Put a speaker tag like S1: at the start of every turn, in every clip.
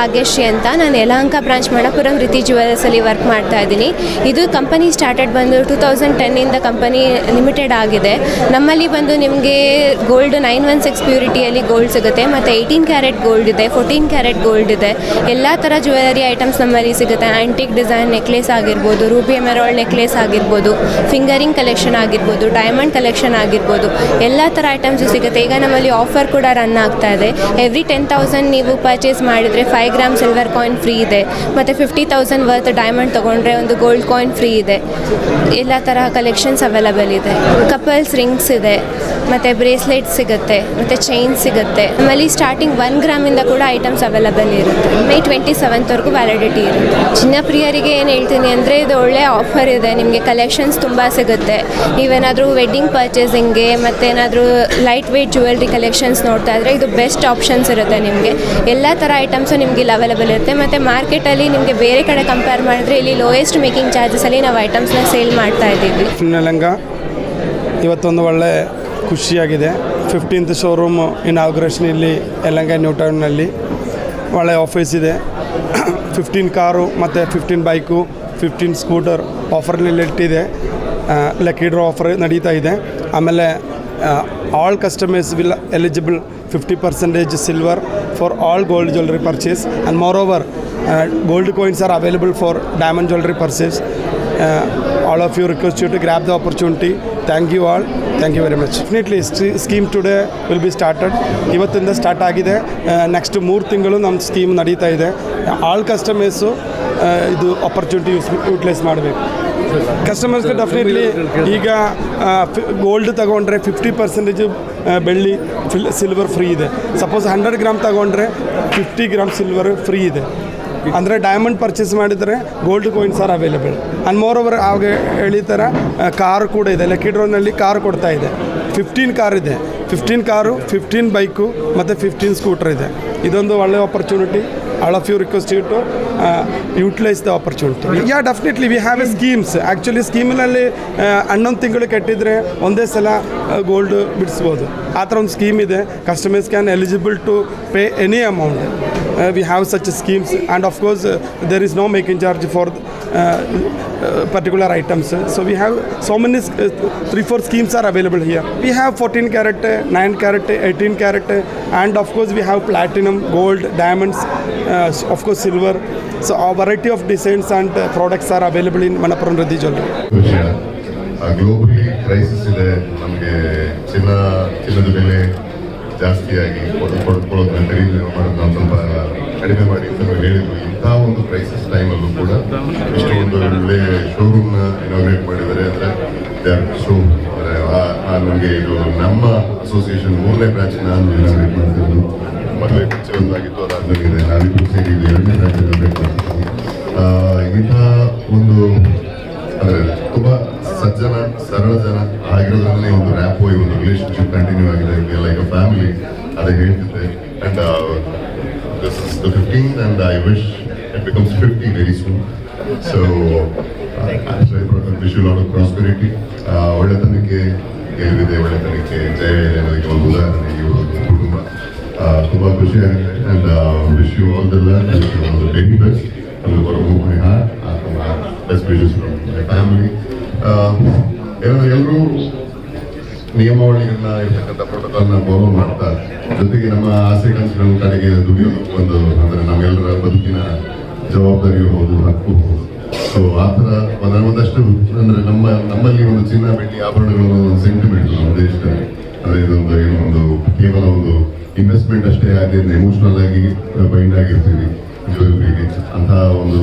S1: ಭಾಗ್ಯಶ್ರೀ ಅಂತ. ನಾನು ಯಲಹಂಕ ಬ್ರಾಂಚ್ ಮಣಪುರಂ ರೀತಿ ಜ್ಯುವೆಲರ್ಸಲ್ಲಿ ವರ್ಕ್ ಮಾಡ್ತಾ ಇದ್ದೀನಿ. ಇದು ಕಂಪನಿ ಸ್ಟಾರ್ಟೆಡ್ ಬಂದು 2010 ಕಂಪನಿ ಲಿಮಿಟೆಡ್ ಆಗಿದೆ. ನಮ್ಮಲ್ಲಿ ಬಂದು ನಿಮಗೆ ಗೋಲ್ಡ್ 916 ಪ್ಯೂರಿಟಿಯಲ್ಲಿ ಗೋಲ್ಡ್ ಸಿಗುತ್ತೆ, ಮತ್ತು 18 ಕ್ಯಾರೆಟ್ ಗೋಲ್ಡ್ ಇದೆ, 14 ಕ್ಯಾರೆಟ್ ಗೋಲ್ಡ್ ಇದೆ. ಎಲ್ಲ ಥರ ಜ್ಯುವೆಲರಿ ಐಟಮ್ಸ್ ನಮ್ಮಲ್ಲಿ ಸಿಗುತ್ತೆ. ಆ್ಯಂಟಿಕ್ ಡಿಸೈನ್ ನೆಕ್ಲೆಸ್ ಆಗಿರ್ಬೋದು, ರೂಬಿ ಎಮರಾಲ್ಡ್ ನೆಕ್ಲೆಸ್ ಆಗಿರ್ಬೋದು, ಫಿಂಗರಿಂಗ್ ಕಲೆಕ್ಷನ್ ಆಗಿರ್ಬೋದು, ಡೈಮಂಡ್ ಕಲೆಕ್ಷನ್ ಆಗಿರ್ಬೋದು, ಎಲ್ಲ ಥರ ಐಟಮ್ಸು ಸಿಗುತ್ತೆ. ಈಗ ನಮ್ಮಲ್ಲಿ ಆಫರ್ ಕೂಡ ರನ್ ಆಗ್ತಾ ಇದೆ. ಎವ್ರಿ 10,000 ನೀವು ಪರ್ಚೇಸ್ ಮಾಡಿದರೆ 5 ಗ್ರಾಮ್ ಸಿಲ್ವರ್ ಕಾಯಿನ್ ಫ್ರೀ ಇದೆ, ಮತ್ತು 50,000 ವರ್ತ್ ಡೈಮಂಡ್ ತೊಗೊಂಡ್ರೆ ಒಂದು ಗೋಲ್ಡ್ ಕಾಯಿನ್ ಫ್ರೀ ಇದೆ. ಎಲ್ಲ ತರಹ ಕಲೆಕ್ಷನ್ಸ್ ಅವೈಲಬಲ್ ಇದೆ. ಕಪಲ್ಸ್ ರಿಂಗ್ಸ್ ಇದೆ, ಮತ್ತು ಬ್ರೇಸ್ಲೆಟ್ ಸಿಗುತ್ತೆ, ಮತ್ತು ಚೈನ್ ಸಿಗುತ್ತೆ. ನಮ್ಮಲ್ಲಿ ಸ್ಟಾರ್ಟಿಂಗ್ 1 ಗ್ರಾಮಿಂದ ಕೂಡ ಐಟಮ್ಸ್ ಅವೈಲಬಲ್ ಇರುತ್ತೆ. ಮೇ 27ವರೆಗೂ ವ್ಯಾಲಿಡಿಟಿ ಇರುತ್ತೆ. ಚಿನ್ನಪ್ರಿಯರಿಗೆ ಏನು ಹೇಳ್ತೀನಿ ಅಂದರೆ ಇದು ಒಳ್ಳೆಯ ಆಫರ್ ಇದೆ. ನಿಮಗೆ ಕಲೆಕ್ಷನ್ಸ್ ತುಂಬ ಸಿಗುತ್ತೆ. ನೀವೇನಾದರೂ ವೆಡ್ಡಿಂಗ್ ಪರ್ಚೇಸಿಂಗ್ಗೆ ಮತ್ತು ಏನಾದರೂ ಲೈಟ್ ವೆಯ್ಟ್ ಜ್ಯುವೆಲ್ರಿ ಕಲೆಕ್ಷನ್ಸ್ ನೋಡ್ತಾ ಇದ್ದರೆ ಇದು ಬೆಸ್ಟ್ ಆಪ್ಷನ್ಸ್ ಇರುತ್ತೆ. ನಿಮಗೆ ಎಲ್ಲ ಥರ ಐಟಮ್ಸು ನಿಮಗೆ ಇಲ್ಲಿ ಅವೈಲಬಲ್ ಇರುತ್ತೆ. ಮತ್ತು ಮಾರ್ಕೆಟಲ್ಲಿ ನಿಮಗೆ ಬೇರೆ ಕಡೆ ಕಂಪೇರ್ ಮಾಡಿದ್ರೆ ಇಲ್ಲಿ ಲೋಯೆಸ್ಟ್ ಮೇಕಿಂಗ್ ಚಾರ್ಜಸಲ್ಲಿ ನಾವು ಐಟಮ್ಸ್ನ ಸೇಲ್ ಮಾಡ್ತಾ ಇದ್ದೀವಿ.
S2: ಯಲಹಂಕ ಇವತ್ತೊಂದು ಒಳ್ಳೆ ಖುಷಿಯಾಗಿದೆ. 15th ಶೋರೂಮ್ ಇನಾಗ್ರೇಷನ್ ಇಲ್ಲಿ ಯಲಹಂಕ ನ್ಯೂ ಟೌನ್ನಲ್ಲಿ ಒಳ್ಳೆ ಆಫೀಸ್ ಇದೆ. 15 ಕಾರು ಮತ್ತು 15 ಬೈಕು, 15 ಸ್ಕೂಟರ್ ಆಫರ್ನಲ್ಲಿ ಇಟ್ಟಿದೆ. ಲಕ್ಕಿ ಡ್ರಾ ಆಫರ್ ನಡೀತಾ ಇದೆ. ಆಮೇಲೆ all customers will eligible 50% silver for all gold jewellery purchase, and more over gold coins are available for diamond jewelry purchase. All of you request you to grab the opportunity. Thank you all. Thank you very much. Definitely scheme today will be started. ಇವತ್ತಿಂದ start ಆಗಿದೆ. Next 3 ತಿಂಗಳು ನಮ್ಮ scheme ನಡೀತಾ ಇದೆ. All customers ಇದು opportunity utilise ಮಾಡಬೇಕು. ಕಸ್ಟಮರ್ಸ್ಗೆ definitely ಈಗ gold ತಗೊಂಡ್ರೆ 50% ಬೆಳ್ಳಿ ಸಿಲ್ವರ್ ಫ್ರೀ ಇದೆ. ಸಪೋಸ್ 100 ಗ್ರಾಮ್ ತಗೊಂಡ್ರೆ 50 ಗ್ರಾಮ್ ಸಿಲ್ವರ್ ಫ್ರೀ ಇದೆ. ಅಂದರೆ ಡೈಮಂಡ್ ಪರ್ಚೇಸ್ ಮಾಡಿದರೆ gold coins are available. And more over ಆವಾಗ ಹೇಳಿದ ಕಾರು ಕೂಡ ಇದೆ. ಲಕ್ಕಿ ಡ್ರಾನಲ್ಲಿ ಕಾರು ಕೊಡ್ತಾ ಇದೆ. 15 ಕಾರ್ ಇದೆ, 15 ಕಾರು, 15 ಬೈಕು ಮತ್ತು 15 ಸ್ಕೂಟರ್ ಇದೆ. ಇದೊಂದು ಒಳ್ಳೆ opportunity. All of you request you to utilise the opportunity. Yeah definitely we have a schemes. Actually ಸ್ಕೀಮಿನಲ್ಲಿ 11 ತಿಂಗಳು ಕಟ್ಟಿದರೆ ಒಂದೇ ಸಲ ಗೋಲ್ಡ್ ಬಿಡಿಸ್ಬೋದು. ಆ ಥರ ಒಂದು ಸ್ಕೀಮ್ ಇದೆ. Customers can eligible to pay any amount. We have such schemes, and of course there is no making charge for particular items. So we have so many 3-4 schemes are available here. We have 14 carat, 9 carat, 18 carat, and of course we have platinum, gold, diamonds, of course silver. So a variety of designs and products are available in Manappuram Riddhi Jewelry.
S3: Globally crisis ಇದೆ. ನಮಗೆ ಚಿನ್ನದ ಬೆಲೆ ಜಾಸ್ತಿಯಾಗಿ ಕೊಡ್ಕೊಳ್ಳೋದನ್ನ ಖರೀದಿ ಮಾಡೋದು ನಾವು ಸ್ವಲ್ಪ ಕಡಿಮೆ ಮಾಡಿ ಅಂತ ಹೇಳಿದ್ವಿ. ಇಂಥ ಒಂದು ಕ್ರೈಸಿಸ್ ಟೈಮಲ್ಲೂ ಕೂಡ ಇಷ್ಟೊಂದು ಒಳ್ಳೆ ಶೋರೂಮ್ನ ಇನಾಗ್ರೇಟ್ ಮಾಡಿದ್ದಾರೆ. ಅಂದರೆ ಶೋ ನಮಗೆ ಇದು ನಮ್ಮ ಅಸೋಸಿಯೇಷನ್ 3ನೇ ಬ್ರಾಂಚ್ ನಾನು ಇನಾಗ್ರೇಟ್ ಮಾಡ್ತಿದ್ದು. ಮೊದಲೇ ಮುಂಚೆ ಒಂದಾಗಿತ್ತು, ಅದಾದ್ಮೇಲೆ ನಾವಿಬ್ಬರು ಸೇರಿ 2ನೇ ಬ್ರಾಂಚ್ ಇನಾಗ್ರೇಟ್ ಮಾಡ್ತಿದ್ವಿ. ಇಂಥ ಒಂದು ಅಂದರೆ ತುಂಬ ಸಜ್ಜನ ಸರಳ ಜನ ಆಗಿರೋದ್ರಲ್ಲೇ ಒಂದು ರ್ಯಾಪೋ, ಈ ಒಂದು ರಿಲೇಶನ್ಶಿಪ್ ಕಂಟಿನ್ಯೂ ಆಗಿದೆ. ಲೈಕ್ ಅ ಫ್ಯಾಮಿಲಿ ಅದೇ ಹೇಳ್ತಿದ್ದೆ. And this is the 15th and I wish it becomes 50 very soon. So wish you a lot of prosperity. ಒಳ್ಳೆತನಕ್ಕೆ ಗೆಲುವಿದೆ, ಒಳ್ಳೆತನಕ್ಕೆ ಜಯ ಇದೆ ಅನ್ನೋದಕ್ಕೆ ಒಂದು ಉದಾಹರಣೆ ಈ ಒಂದು ಕುಟುಂಬ. ತುಂಬ ಖುಷಿಯಾಗಿದೆ. And wish you all the luck, wish you all the very best. ಒಂದು ಬರೋ my heart, best wishes from my family. ಎಲ್ಲರೂ ನಿಯಮಾವಳಿಗಳನ್ನ ಇರ್ತಕ್ಕಂಥ ಪ್ರೋಟೋಕಾಲ್ನ ಫಾಲೋ ಮಾಡ್ತಾ, ಜೊತೆಗೆ ನಮ್ಮ ಆಸೆ ಕನಸುಗಳ ಕಡೆಗೆ ದುಡಿಯೋದಕ್ಕೂ ಒಂದು ಅಂದರೆ ನಮ್ಮೆಲ್ಲರ ಬದುಕಿನ ಜವಾಬ್ದಾರಿಯೂ ಹೌದು, ಹಕ್ಕು ಹೌದು. ಸೊ ಆ ಥರ ಒಂದಷ್ಟು ಅಂದರೆ ನಮ್ಮಲ್ಲಿ ಒಂದು ಚಿನ್ನ ಬೆಳ್ಳಿ ಆಭರಣಗಳು ಒಂದು ಸೆಂಟಿಮೆಂಟ್ ನಮ್ಮ ದೇಶದಲ್ಲಿ. ಅಂದರೆ ಇದೊಂದು ಏನೋ ಒಂದು ಕೇವಲ ಒಂದು ಇನ್ವೆಸ್ಟ್ಮೆಂಟ್ ಅಷ್ಟೇ ಆಗಿದೆ, ಎಮೋಷನಲ್ ಆಗಿ ಬೈಂಡ್ ಆಗಿರ್ತೀವಿ ಜ್ಯುವೆಲ್ರಿಗೆ. ಅಂತಹ ಒಂದು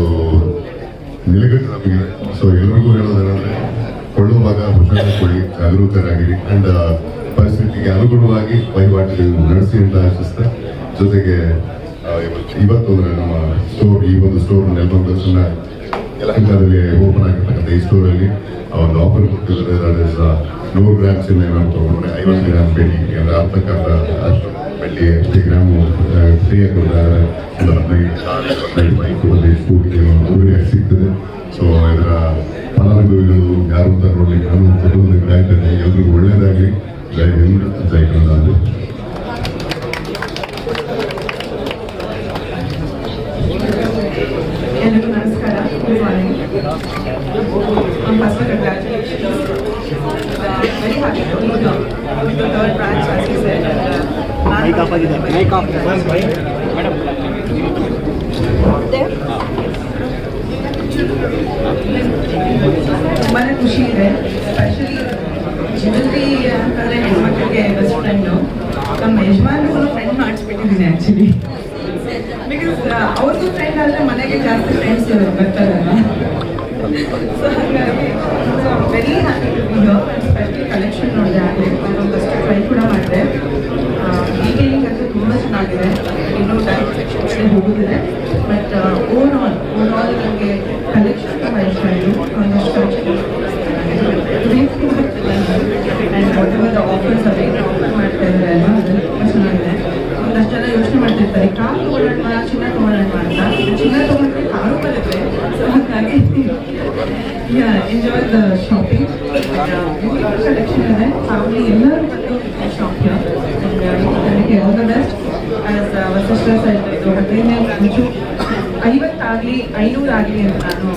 S3: ನಿಲುಗಟ್ಟು ನಮಗೆ. ಸೊ ಎಲ್ಲರಿಗೂ ಹೇಳೋದೇನೆಂದರೆ ಕೊಳ್ಳುವಾಗ ಹುಷಾರಾಗಿಕೊಳ್ಳಿ, ಜಾಗರೂಕರಾಗಿರಿ, ಆ್ಯಂಡ್ ಪರಿಸ್ಥಿತಿಗೆ ಅನುಗುಣವಾಗಿ ವಹಿವಾಟುಗಳನ್ನು ನಡೆಸಿ ಅಂತ ಆಶಿಸ್ತಾ, ಜೊತೆಗೆ ಇವತ್ತು ಅಂದರೆ ನಮ್ಮ ಸ್ಟೋರ್, ಈ ಒಂದು ಸ್ಟೋರ್ ನೆಲಮಂಗಲಸನ್ನ ಯಲಹಂಕದಲ್ಲಿ ಓಪನ್ ಆಗಿರ್ತಕ್ಕಂಥ ಈ ಸ್ಟೋರಲ್ಲಿ ಒಂದು ಆಫರ್ ಕೊಟ್ಟಿದ್ದಾರೆ. 100 ಗ್ರಾಮ್ ಚಿನ್ನ ನಾವು ತೊಗೊಂಡ್ರೆ 50 ಗ್ರಾಮ್ ಬೆಳ್ಳಿ, ಅಂದರೆ ಅರ್ಥಕ್ಕಂಥ ಅಷ್ಟು ಬೆಳ್ಳಿ 50 ಗ್ರಾಮು ಫ್ರೀ ಕೊಡ್ತಾರೆ. ಒಂದು 15 ಬೈಕು, 15 ಸ್ಕೂಟಿ ಉಡುಗೊರೆ ಸಿಗ್ತದೆ. ಸೊ ಇದರ ಫಲಾನುಭವಿಗಳು ಯಾರು ಅಂತ ನೋಡ್ಲಿಕ್ಕೆ ನಾನು ಕೊಡೋದಕ್ಕೆ ಕಾಯ್ತೇನೆ. ಎಲ್ರಿಗೂ ಒಳ್ಳೆಯದಾಗಲಿ. ಜೈ ಹಿಂದ್, ಜೈ Kannada.
S4: first congratulations. Very happy to be here with the third branch, as you said. ತುಂಬಾ ಖುಷಿ ಇದೆ. ಸ್ಪೆಷಲಿ ಜ್ಯುವೆಲ್ರಿ ಅಂತಂದರೆ ಹೆಣ್ಮಕ್ಳಿಗೆ ಬೆಸ್ಟ್ ಫ್ರೆಂಡು. ನಮ್ಮ ಯಜಮಾನ್ರಿಗೂ ಫ್ರೆಂಡ್ ಮಾಡಿಸ್ಬಿಟ್ಟಿದ್ದೀನಿ ಆ್ಯಕ್ಚುಲಿ. ಬಿಕಾಸ್ ಅವ್ರದ್ದು ಫ್ರೆಂಡ್ ಆದರೆ ಮನೆಗೆ ಜಾಸ್ತಿ ಫ್ರೆಂಡ್ಸ್ ಬರ್ತಾರಲ್ಲ. ಸೊ ಹಾಗಾಗಿ very happy to be here. Specially collection ನೋಡಿದೆ ಆಗಲಿ ಒಂದಷ್ಟು ಟ್ರೈ ಕೂಡ ಮಾಡಿದೆ. ಡೀಟೇಲಿಂಗ್ ಅಂತೂ ತುಂಬ ಚೆನ್ನಾಗಿದೆ. ಇನ್ನೂ ಟೈಮ್ ಸೆಕ್ಷನ್ ಹೋಗೋದಿದೆ. ಬಟ್ ಓವರ್ ಆಲ್ ನನಗೆ ಕಲೆಕ್ಷನ್ ತುಂಬ ಇಷ್ಟ ಆಯಿತು. ಒಂದಷ್ಟು collection and whatever the offers offer ಮಾಡ್ತಾ ಇದ್ದಾರೆ ಅಲ್ವಾ, ಅದು ತುಂಬ ಚೆನ್ನಾಗಿದೆ. ಒಂದಷ್ಟು ಜನ ಯೋಚನೆ ಮಾಡ್ತಿರ್ತಾರೆ ಕಾರು ತೊಗೊಳ್ಳೋಣ ಚಿನ್ನ ತೊಗೊಳ್ಳೋಣ ಅಂತ. ಚಿನ್ನ ತೊಗೊಂಡ್ರೆ ಕಾರು ಬರುತ್ತೆ. ಸೊ ಹಾಗಾಗಿ ಎಂಜಾಯ್ ದ ಶಾಪಿಂಗ್. ಕಲೆಕ್ಷನ್ ಇದೆ. ಫ್ಯಾಮಿಲಿ ಎಲ್ಲರೂ ಬಂದು ಶಾಪ್ ನನಗೆ all the best. As hour sisters ಇದು 15 50 ಆಗಲಿ 500 ಆಗಲಿ ಅಂತ ನಾನು